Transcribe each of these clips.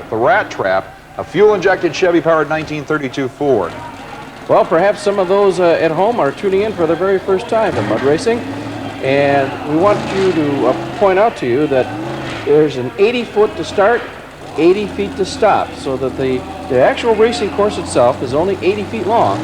the Rat Trap, a fuel-injected Chevy-powered 1932 Ford. Well, perhaps some of those at home are tuning in for the very first time in mud racing, and we want you to point out to you that there's an 80-foot to start, 80 feet to stop, so that the actual racing course itself is only 80 feet long.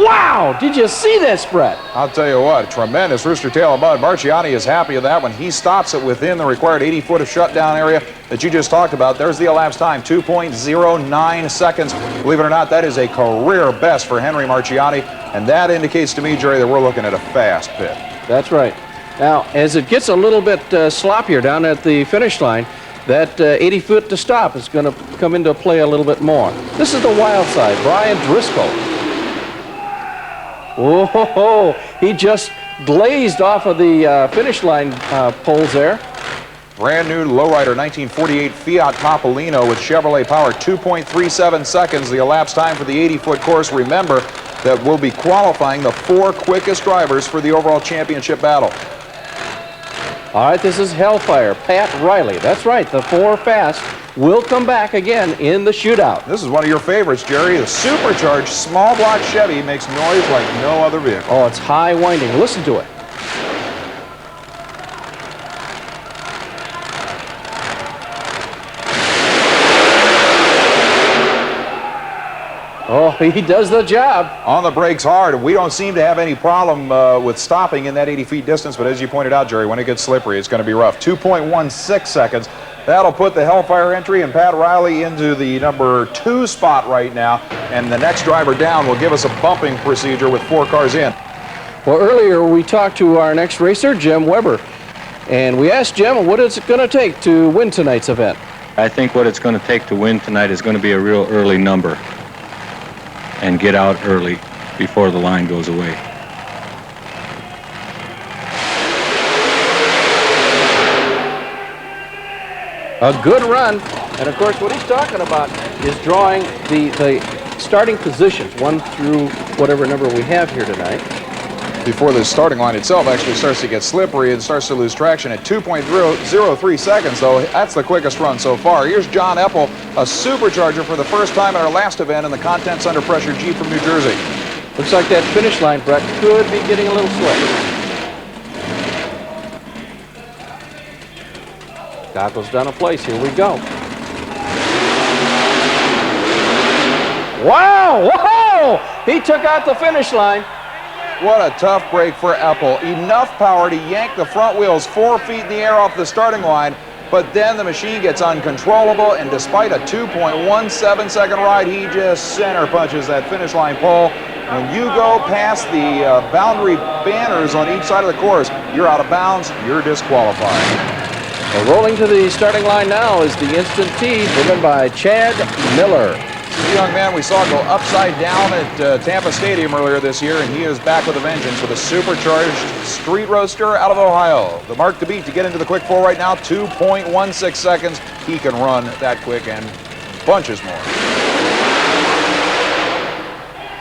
Wow! Did you see this, Brett? I'll tell you what, tremendous rooster tail of mud. Marciani is happy with that when he stops it within the required 80 foot of shutdown area that you just talked about. There's the elapsed time, 2.09 seconds. Believe it or not, that is a career best for Henry Marciani, and that indicates to me, Jerry, that we're looking at a fast pit. That's right. Now, as it gets a little bit sloppier down at the finish line, that 80 foot to stop is going to come into play a little bit more. This is the wild side, Brian Driscoll. Whoa, he just glazed off of the finish line poles there. Brand new lowrider 1948 Fiat Topolino with Chevrolet power, 2.37 seconds, the elapsed time for the 80-foot course. Remember that we'll be qualifying the 4 quickest drivers for the overall championship battle. All right, this is Hellfire, Pat Riley. That's right, the 4 fast will come back again in the shootout. This is one of your favorites, Jerry. The supercharged small block Chevy makes noise like no other vehicle. Oh, it's high winding. Listen to it. Oh, he does the job. On the brakes hard. We don't seem to have any problem with stopping in that 80 feet distance, but as you pointed out, Jerry, when it gets slippery, it's going to be rough. 2.16 seconds. That'll put the Hellfire entry and Pat Riley into the number 2 spot right now, and the next driver down will give us a bumping procedure with 4 cars in. Well, earlier we talked to our next racer, Jim Weber, and we asked Jim, what is it going to take to win tonight's event? I think what it's going to take to win tonight is going to be a real early number and get out early before the line goes away. A good run, and of course what he's talking about is drawing the starting positions, 1 through whatever number we have here tonight. Before the starting line itself actually starts to get slippery and starts to lose traction at 2.03 seconds, though. That's the quickest run so far. Here's John Eppel, a supercharger for the first time at our last event in the Contents Under Pressure Jeep from New Jersey. Looks like that finish line, Brett, could be getting a little slick. Goggles down a place. Here we go. Wow! Whoa! He took out the finish line. What a tough break for Eppel. Enough power to yank the front wheels 4 feet in the air off the starting line, but then the machine gets uncontrollable, and despite a 2.17 second ride, he just center punches that finish line pole. When you go past the boundary banners on each side of the course, you're out of bounds, you're disqualified. Well, rolling to the starting line now is the Instant T, driven by Chad Miller. The young man we saw go upside down at Tampa Stadium earlier this year, and he is back with a vengeance with a supercharged street roadster out of Ohio. The mark to beat to get into the quick 4 right now, 2.16 seconds. He can run that quick and bunches more.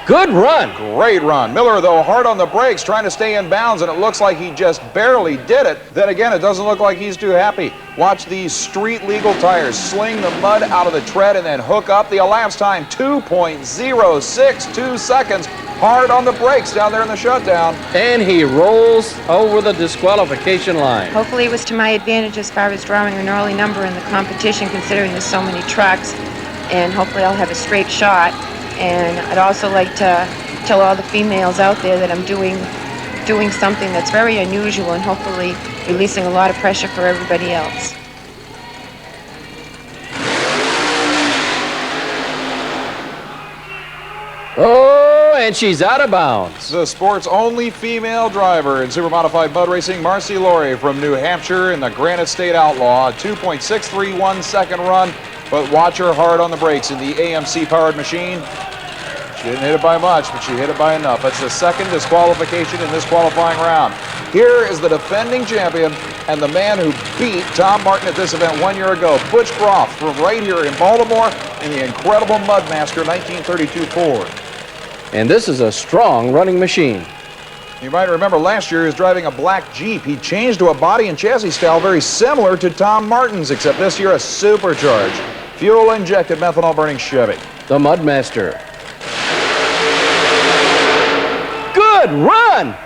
Good run. Great run. Miller, though, hard on the brakes, trying to stay in bounds, and it looks like he just barely did it. Then again, it doesn't look like he's too happy. Watch these street-legal tires sling the mud out of the tread and then hook up. The elapsed time, 2.062 seconds. Hard on the brakes down there in the shutdown. And he rolls over the disqualification line. Hopefully it was to my advantage as far as drawing an early number in the competition, considering there's so many trucks, and hopefully I'll have a straight shot. And I'd also like to tell all the females out there that I'm doing something that's very unusual and hopefully releasing a lot of pressure for everybody else. Oh, and she's out of bounds. The sport's only female driver in supermodified mud racing, Marcy Laurie from New Hampshire in the Granite State Outlaw. A 2.631 second run, but watch her hard on the brakes in the AMC-powered machine. She didn't hit it by much, but she hit it by enough. That's the second disqualification in this qualifying round. Here is the defending champion and the man who beat Tom Martin at this event 1 year ago, Butch Groff from right here in Baltimore in the incredible Mudmaster 1932 Ford. And this is a strong running machine. You might remember last year he was driving a black Jeep. He changed to a body and chassis style very similar to Tom Martin's, except this year a supercharged, fuel-injected, methanol-burning Chevy. The Mudmaster. Good run!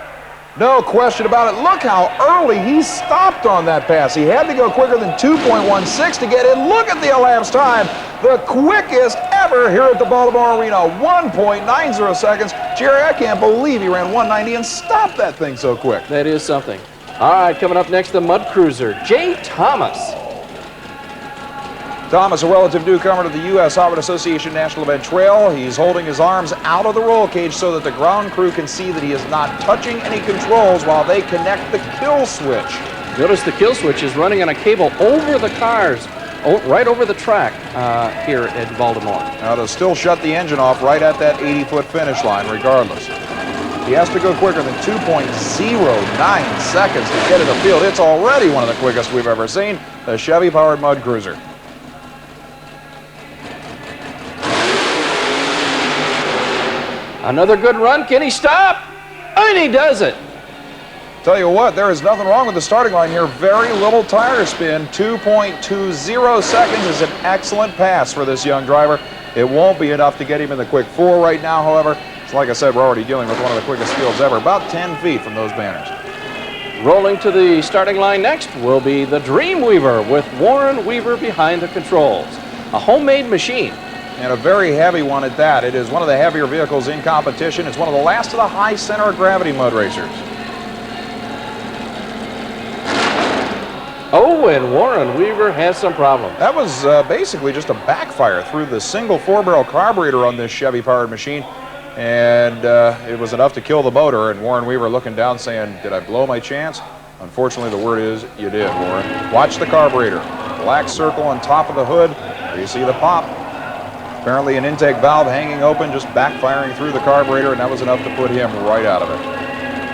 No question about it. Look how early he stopped on that pass. He had to go quicker than 2.16 to get in. Look at the elapsed time. The quickest ever here at the Baltimore Arena. 1.90 seconds. Jerry, I can't believe he ran 190 and stopped that thing so quick. That is something. All right, coming up next, the Mud Cruiser, Jay Thomas. Thomas, a relative newcomer to the U.S. Hot Rod Association National Event Trail. He's holding his arms out of the roll cage so that the ground crew can see that he is not touching any controls while they connect the kill switch. Notice the kill switch is running on a cable over the cars, right over the track here at Baltimore. Now they'll still shut the engine off right at that 80-foot finish line regardless. He has to go quicker than 2.09 seconds to get in the field. It's already one of the quickest we've ever seen, the Chevy-powered Mud Cruiser. Another good run. Can he stop? And he does it. Tell you what, there is nothing wrong with the starting line here. Very little tire spin. 2.20 seconds is an excellent pass for this young driver. It won't be enough to get him in the quick 4 right now, however. It's like I said, we're already dealing with one of the quickest fields ever, about 10 feet from those banners. Rolling to the starting line next will be the DREAMWEAVER with Warren Weaver behind the controls. A homemade machine. And a very heavy one at that. It is one of the heavier vehicles in competition. It's one of the last of the high center of gravity mud racers. Oh, and Warren Weaver has some problems. That was basically just a backfire through the single 4-barrel carburetor on this Chevy-powered machine. And it was enough to kill the motor. And Warren Weaver looking down saying, did I blow my chance? Unfortunately, the word is you did, Warren. Watch the carburetor. Black circle on top of the hood. There you see the pop. Apparently an intake valve hanging open, just backfiring through the carburetor, and that was enough to put him right out of it.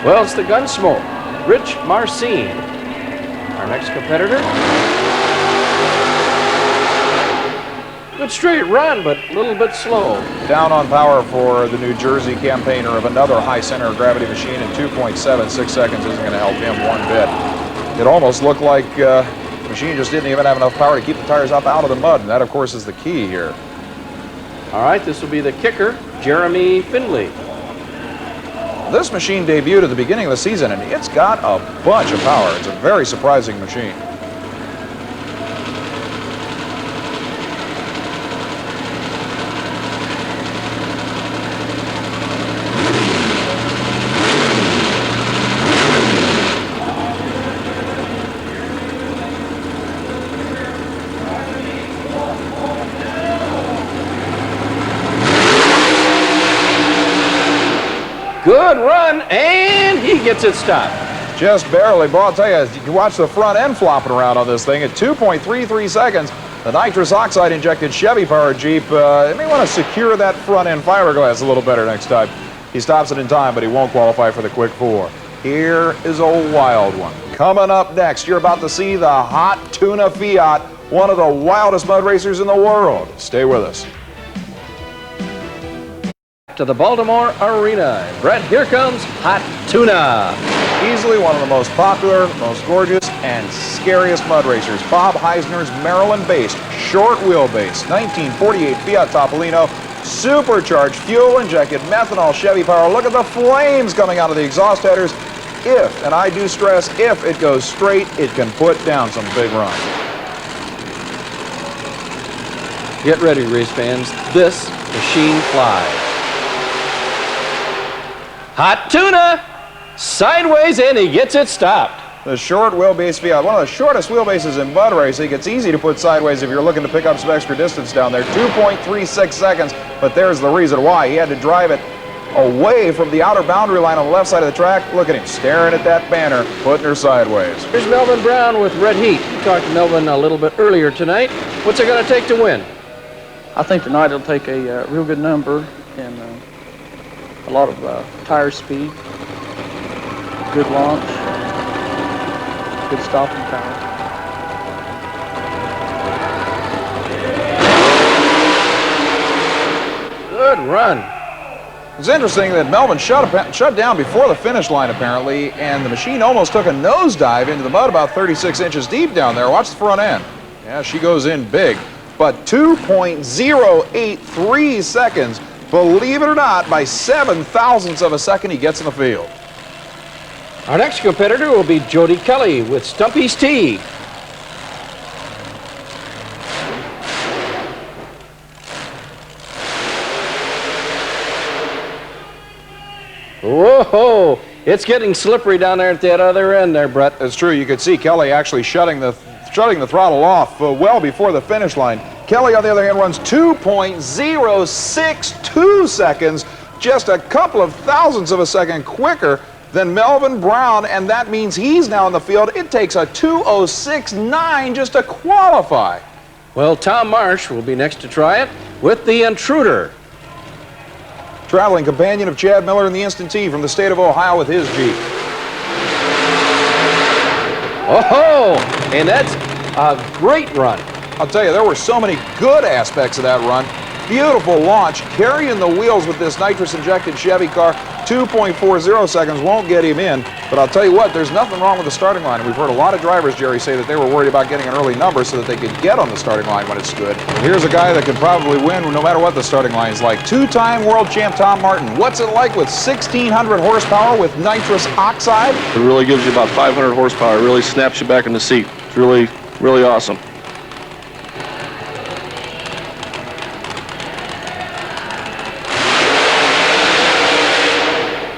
Well, it's the Gunsmoke, Rich Marcin, our next competitor. Good straight run, but a little bit slow. Down on power for the New Jersey campaigner of another high center of gravity machine, and 2.76 seconds isn't going to help him one bit. It almost looked like the machine just didn't even have enough power to keep the tires up out of the mud, and that, of course, is the key here. All right, this will be the kicker, Jeremy Findley. This machine debuted at the beginning of the season, and it's got a bunch of power. It's a very surprising machine. Good run, and he gets it stopped. Just barely. But I'll tell you, you watch the front end flopping around on this thing at 2.33 seconds. The nitrous oxide injected Chevy-powered Jeep, they may want to secure that front end fiberglass a little better next time. He stops it in time, but he won't qualify for the quick 4. Here is a wild one. Coming up next, you're about to see the Hot Tuna Fiat, one of the wildest mud racers in the world. Stay with us. To the Baltimore Arena. Brett, here comes Hot Tuna. Easily one of the most popular, most gorgeous, and scariest mud racers. Bob Heisner's Maryland-based, short wheelbase, 1948 Fiat Topolino, supercharged, fuel-injected, methanol Chevy power. Look at the flames coming out of the exhaust headers. If, and I do stress, if it goes straight, it can put down some big runs. Get ready, race fans. This machine flies. Hot Tuna, sideways, and he gets it stopped. The short wheelbase Fiat, one of the shortest wheelbases in mud racing. It's easy to put sideways if you're looking to pick up some extra distance down there. 2.36 seconds, but there's the reason why. He had to drive it away from the outer boundary line on the left side of the track. Look at him staring at that banner, putting her sideways. Here's Melvin Brown with Red Heat. We talked to Melvin a little bit earlier tonight. What's it going to take to win? I think tonight it'll take a real good number and a lot of tire speed, good launch, good stopping power. Good run. It's interesting that Melvin shut down before the finish line, apparently, and the machine almost took a nosedive into the mud about 36 inches deep down there. Watch the front end. Yeah, she goes in big. But 2.083 seconds, believe it or not, by 7 thousandths of a second, he gets in the field. Our next competitor will be Jody Kelly with Stumpy's Tea. Whoa, it's getting slippery down there at that other end there, Brett. That's true. You could see Kelly actually shutting the throttle off well before the finish line. Kelly, on the other hand, runs 2.062 seconds, just a couple of thousandths of a second quicker than Melvin Brown, and that means he's now in the field. It takes a 2.069 just to qualify. Well, Tom Marsh will be next to try it with the Intruder. Traveling companion of Chad Miller in the Instant T from the state of Ohio with his Jeep. Oh, and that's a great run. I'll tell you, there were so many good aspects of that run. Beautiful launch, carrying the wheels with this nitrous-injected Chevy car. 2.40 seconds won't get him in, but I'll tell you what, there's nothing wrong with the starting line. And we've heard a lot of drivers, Jerry, say that they were worried about getting an early number so that they could get on the starting line when it's good. And here's a guy that could probably win no matter what the starting line is like. Two-time world champ Tom Martin. What's it like with 1,600 horsepower with nitrous oxide? It really gives you about 500 horsepower. It really snaps you back in the seat. It's really, really awesome.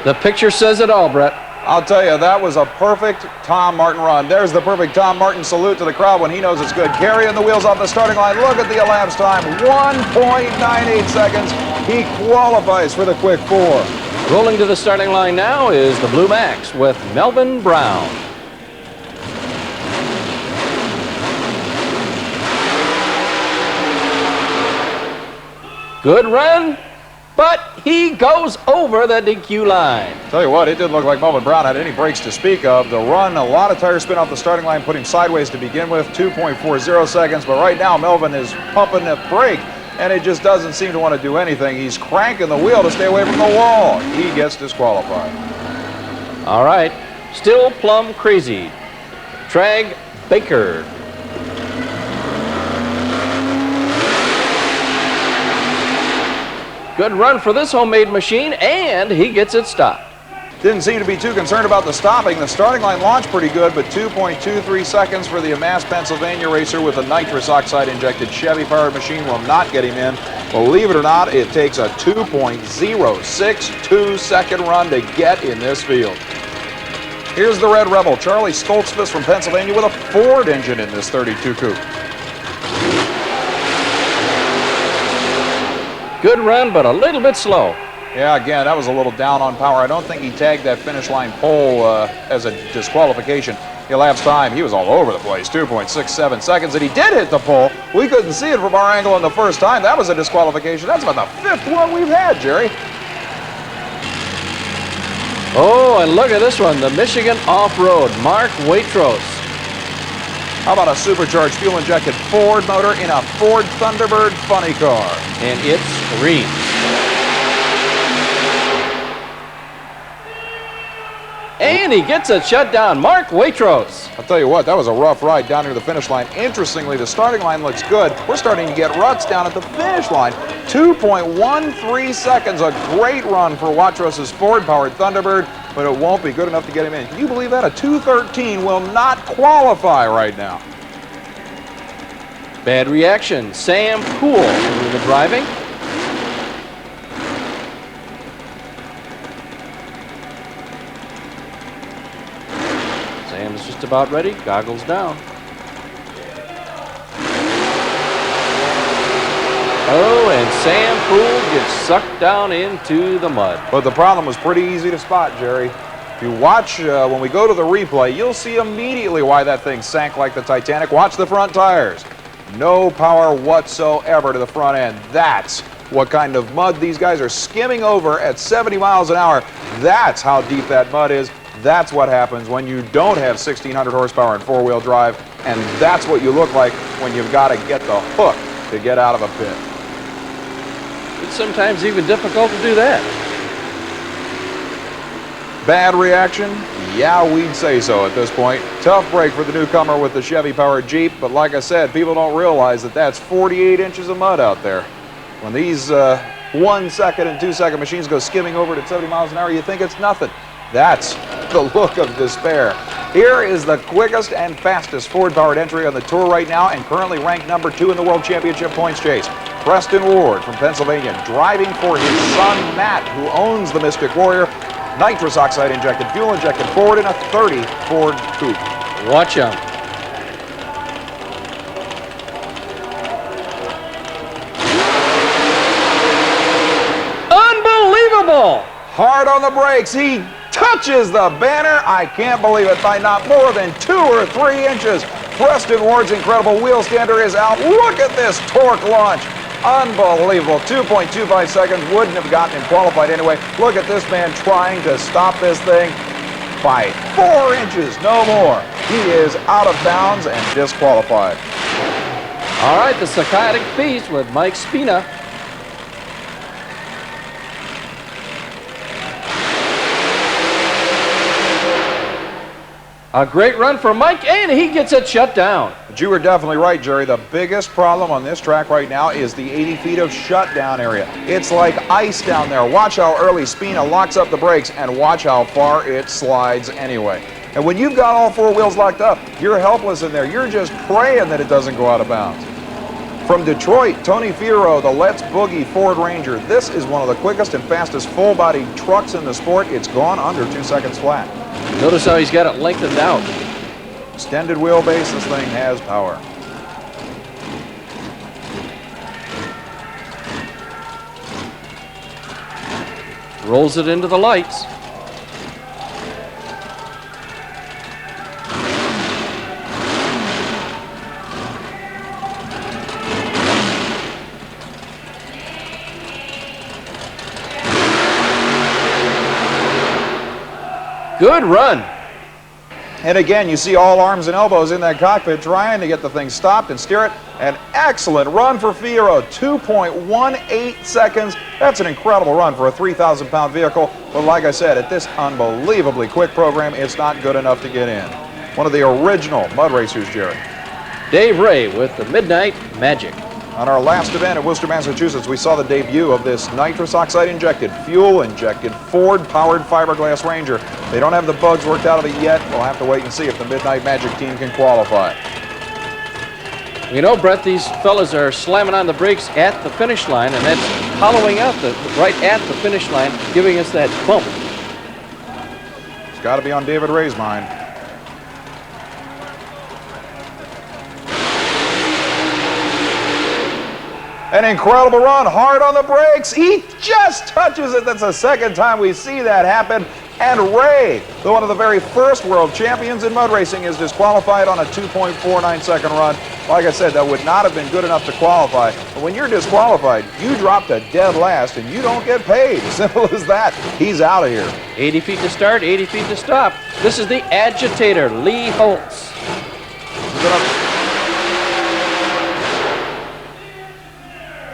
The picture says it all, Brett. I'll tell you, that was a perfect Tom Martin run. There's the perfect Tom Martin salute to the crowd when he knows it's good. Carrying the wheels off the starting line. Look at the elapsed time, 1.98 seconds. He qualifies for the quick four. Rolling to the starting line now is the Blue MAXX with Melvin Brown. Good run, but he goes over the DQ line. Tell you what, it didn't look like Melvin Brown had any brakes to speak of. The run, a lot of tire spin off the starting line, put him sideways to begin with, 2.40 seconds. But right now, Melvin is pumping the brake, and it just doesn't seem to want to do anything. He's cranking the wheel to stay away from the wall. He gets disqualified. All right, still plumb crazy. Trag Baker. Good run for this homemade machine, and he gets it stopped. Didn't seem to be too concerned about the stopping. The starting line launched pretty good, but 2.23 seconds for the amassed Pennsylvania racer with a nitrous oxide injected Chevy powered machine will not get him in. Believe it or not, it takes a 2.062 second run to get in this field. Here's the Red Rebel, Charlie Stoltzfus from Pennsylvania with a Ford engine in this 32 coupe. Good run, but a little bit slow. Yeah, again, that was a little down on power. I don't think he tagged that finish line pole as a disqualification. The elapsed time, he was all over the place, 2.67 seconds, and he did hit the pole. We couldn't see it from our angle in the first time. That was a disqualification. That's about the fifth one we've had, Jerry. Oh, and look at this one, the Michigan Off-Road, Mark Waitrose. How about a supercharged fuel-injected Ford motor in a Ford Thunderbird funny car? And it's green. And he gets it shut down. Mark Waitrose. I'll tell you what, that was a rough ride down near the finish line. Interestingly, the starting line looks good. We're starting to get ruts down at the finish line. 2.13 seconds, a great run for Waitrose's Ford-powered Thunderbird, but it won't be good enough to get him in. Can you believe that? A 2:13 will not qualify right now. Bad reaction. Sam Poole into the driving. Sam is just about ready. Goggles down. Oh, and Sam Poole gets sucked down into the mud. But the problem was pretty easy to spot, Jerry. If you watch, when we go to the replay, you'll see immediately why that thing sank like the Titanic. Watch the front tires. No power whatsoever to the front end. That's what kind of mud these guys are skimming over at 70 miles an hour. That's how deep that mud is. That's what happens when you don't have 1,600 horsepower and four-wheel drive, and that's what you look like when you've got to get the hook to get out of a pit. It's sometimes even difficult to do that. Bad reaction? Yeah, we'd say so at this point. Tough break for the newcomer with the Chevy-powered Jeep, but like I said, people don't realize that that's 48 inches of mud out there. When these 1 second and 2 second machines go skimming over at 70 miles an hour, you think it's nothing. That's the look of despair. Here is the quickest and fastest Ford-powered entry on the tour right now, and currently ranked number 2 in the World Championship points chase. Preston Ward from Pennsylvania, driving for his son Matt, who owns the Mystic Warrior. Nitrous oxide injected, fuel injected Ford in a 30 Ford Coupe. Watch out. Unbelievable! Hard on the brakes, he touches the banner. I can't believe it, by not more than 2 or 3 inches. Preston Ward's incredible wheel stander is out. Look at this torque launch. Unbelievable. 2.25 seconds. Wouldn't have gotten him qualified anyway. Look at this man trying to stop this thing by 4 inches, no more. He is out of bounds and disqualified. All right, the Psychotic Beast with Mike Spina. A great run for Mike, and he gets it shut down. But you were definitely right, Jerry. The biggest problem on this track right now is the 80 feet of shutdown area. It's like ice down there. Watch how early Spina locks up the brakes, and watch how far it slides anyway. And when you've got all 4 wheels locked up, you're helpless in there. You're just praying that it doesn't go out of bounds. From Detroit, Tony Fierro, the Let's Boogie Ford Ranger. This is one of the quickest and fastest full-body trucks in the sport. It's gone under 2 seconds flat. Notice how he's got it lengthened out. Extended wheelbase, this thing has power. Rolls it into the lights. Good run. And again, you see all arms and elbows in that cockpit trying to get the thing stopped and steer it. An excellent run for Fierro, 2.18 seconds. That's an incredible run for a 3,000-pound vehicle. But like I said, at this unbelievably quick program, it's not good enough to get in. One of the original mud racers, Jerry. Dave Ray with the Midnight Magic. On our last event at Worcester, Massachusetts, we saw the debut of this nitrous oxide injected, fuel injected, Ford-powered fiberglass Ranger. They don't have the bugs worked out of it yet. We'll have to wait and see if the Midnight Magic team can qualify. You know, Brett, these fellas are slamming on the brakes at the finish line, and that's hollowing out right at the finish line, giving us that bump. It's got to be on David Ray's mind. An incredible run, hard on the brakes. He just touches it. That's the second time we see that happen. And Ray, one of the very first world champions in mud racing, is disqualified on a 2.49 second run. Like I said, that would not have been good enough to qualify. But when you're disqualified, you drop to dead last and you don't get paid. Simple as that. He's out of here. 80 feet to start, 80 feet to stop. This is the agitator, Lee Holtz.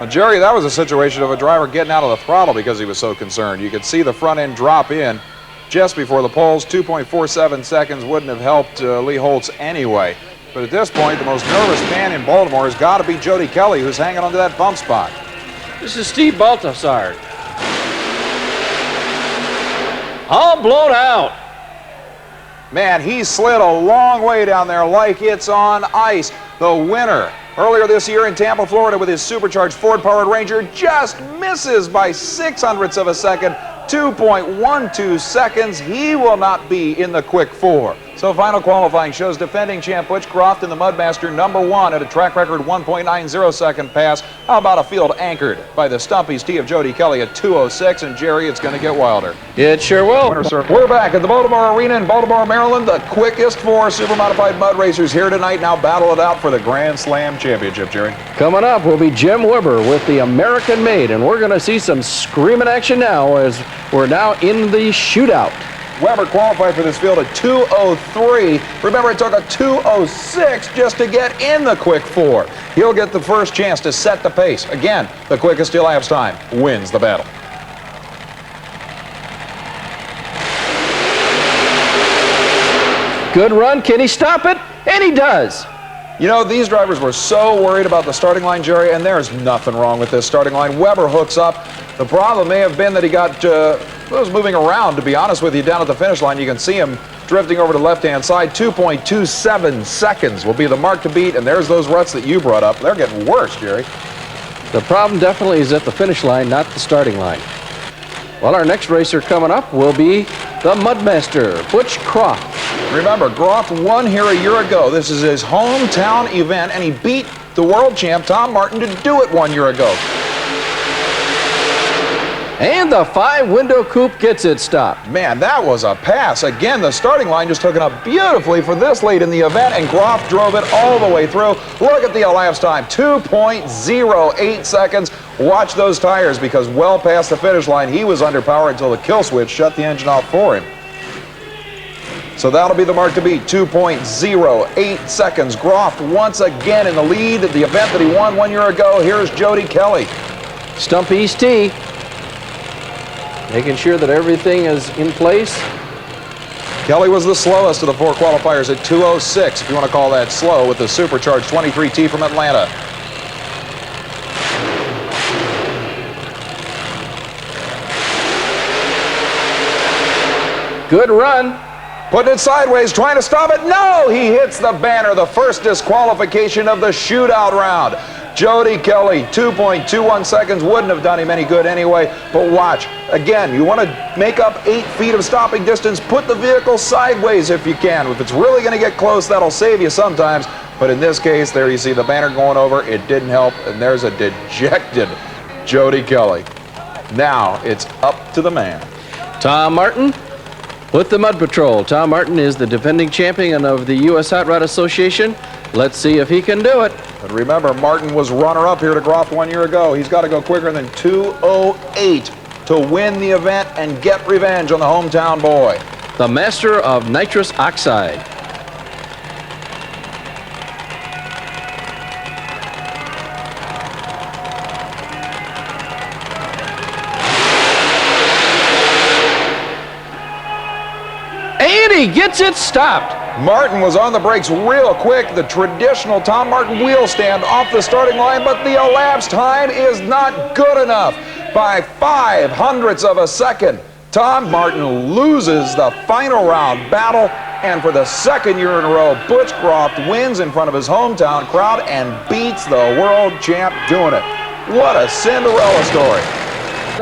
Well, Jerry, that was a situation of a driver getting out of the throttle because he was so concerned. You could see the front end drop in just before the poles. 2.47 seconds wouldn't have helped Lee Holtz anyway. But at this point, the most nervous man in Baltimore has got to be Jody Kelly, who's hanging onto that bump spot. This is Steve Baltasar. All blown out. Man, he slid a long way down there like it's on ice. The winner earlier this year in Tampa, Florida, with his supercharged Ford-powered Ranger, just misses by 0.06 of a second, 2.12 seconds. He will not be in the quick 4. So final qualifying shows defending champ Butch Croft in the Mudmaster #1 at a track record 1.90 second pass. How about a field anchored by the Stumpy's T of Jody Kelly at 2:06, and Jerry, it's going to get wilder. It sure will. We're back at the Baltimore Arena in Baltimore, Maryland. The quickest 4 super-modified mud racers here tonight now battle it out for the Grand Slam Championship, Jerry. Coming up will be Jim Weber with the American Made, and we're going to see some screaming action now as we're now in the shootout. Weber qualified for this field at 2:03. Remember, it took a 2:06 just to get in the quick 4. He'll get the first chance to set the pace. Again, the quickest elapsed time wins the battle. Good run. Can he stop it? And he does. You know, these drivers were so worried about the starting line, Jerry, and there's nothing wrong with this starting line. Weber hooks up. The problem may have been that he was moving around, to be honest with you, down at the finish line. You can see him drifting over to the left-hand side. 2.27 seconds will be the mark to beat, and there's those ruts that you brought up. They're getting worse, Jerry. The problem definitely is at the finish line, not the starting line. Well, our next racer coming up will be the Mudmaster, Butch Croft. Remember, Groff won here a year ago. This is his hometown event, and he beat the world champ, Tom Martin, to do it 1 year ago. And the 5-window coupe gets it stopped. Man, that was a pass. Again, the starting line just hooking up beautifully for this late in the event, and Groff drove it all the way through. Look at the elapsed time, 2.08 seconds. Watch those tires, because well past the finish line, he was under power until the kill switch shut the engine off for him. So that'll be the mark to beat, 2.08 seconds. Groff once again in the lead of the event that he won 1 year ago. Here's Jody Kelly. Stump East T, making sure that everything is in place. Kelly was the slowest of the 4 qualifiers at 2:06, if you want to call that slow, with the supercharged 23T from Atlanta. Good run. Putting it sideways, trying to stop it. No, he hits the banner. The first disqualification of the shootout round. Jody Kelly, 2.21 seconds. Wouldn't have done him any good anyway. But watch. Again, you want to make up 8 feet of stopping distance. Put the vehicle sideways if you can. If it's really going to get close, that'll save you sometimes. But in this case, there you see the banner going over. It didn't help. And there's a dejected Jody Kelly. Now it's up to the man. Tom Martin with the Mud Patrol. Tom Martin is the defending champion of the U.S. Hot Rod Association. Let's see if he can do it. But remember, Martin was runner-up here to Groff 1 year ago. He's got to go quicker than 2:08 to win the event and get revenge on the hometown boy. The master of nitrous oxide. And he gets it stopped. Martin was on the brakes real quick. The traditional Tom Martin wheel stand off the starting line, but the elapsed time is not good enough. By 0.05 of a second, Tom Martin loses the final round battle, and for the second year in a row, Butch Croft wins in front of his hometown crowd and beats the world champ doing it. What a Cinderella story.